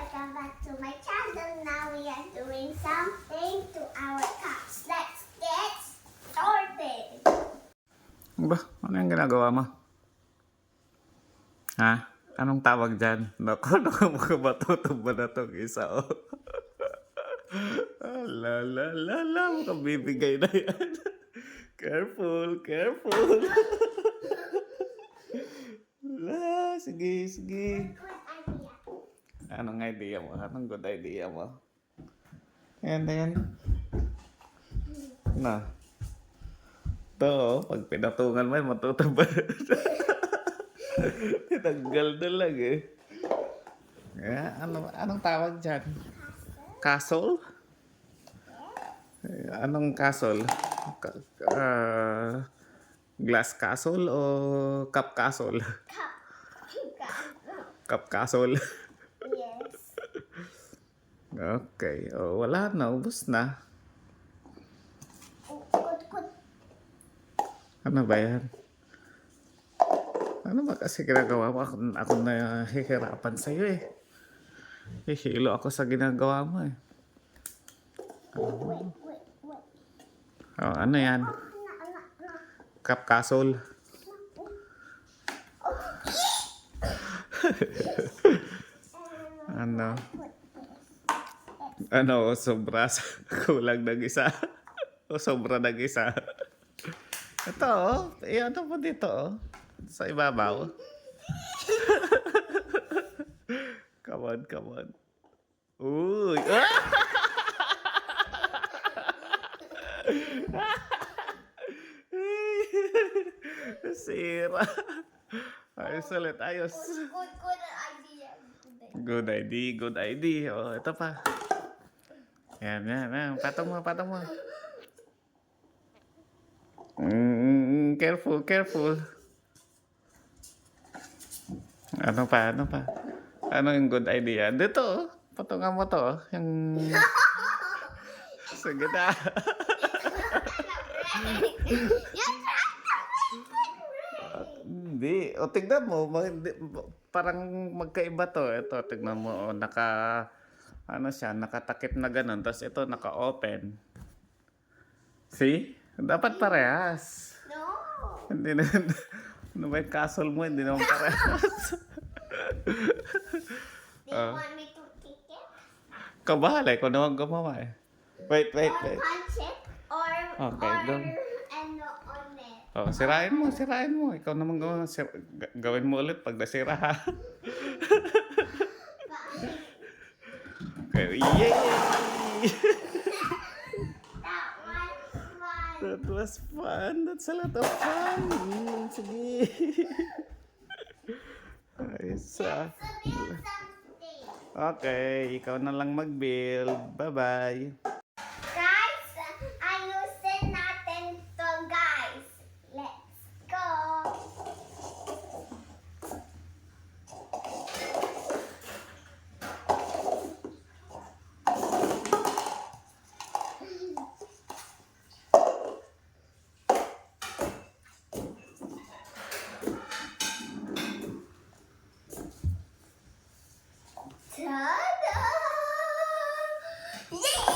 welcome back to my channel. Now we are doing something to our cats. Let's get started. Ba, ano yung ginagawa mo? Ha? Anong tawag dyan? Naku, matutumba na tong isa, oh. Mukhang bibigay na yan. Careful, careful. Sige, sige. Good idea. Anong idea mo? Anong good idea mo? Ayan na yan. Na. Ito, oh, pag pinatungan mo, matutumba na. Tinanggal na lang eh. Anong tawag dyan? Castle? Anong castle? Glass castle o cup castle? Cup castle. Yes. Okay. Oh, wala na. Ubus na. Good. Ano ba yan? Ano ba kasi ginagawa mo? Ako na hihirapan sa'yo eh. Hihilo ako sa ginagawa mo eh. Wait. Oh, ano yan? Cup castle. Ano, sobra kulang ng isa. O sobra ng isa. Ito, oh. Ano po dito, oh. Sa ibabaw. Come on. Uy! Sira. Ayos ulit, ayos. Good idea. Good idea. Oh, ito pa. Yan. Patong mo. Careful. Ano pa? Ano yung good idea? Dito, oh. Patungan mo to, oh. Yung... Sige na. Hindi. O, tignan mo. Parang magkaiba to. Ito, tignan mo. O, nakatakip na ganun. Tapos ito, naka-open. See? Dapat parehas. No. Hindi na. Ano ba yung castle mo? Hindi naman parehas. Do you want me to kick it? Kabahala. Ikaw naman gumawa eh. Wait. Or punch it? Or Okay, go. ano on it? Oh, sirain mo. Ikaw naman gawin mo ulit pag nasira ha. Okay, yay! That was fun. That's a lot of fun. Sige. Ayos ah. So build something. Okay, ikaw na lang mag-build. Bye-bye. Guys, ayusin natin to, guys. Let's go. Ta-da! Yay!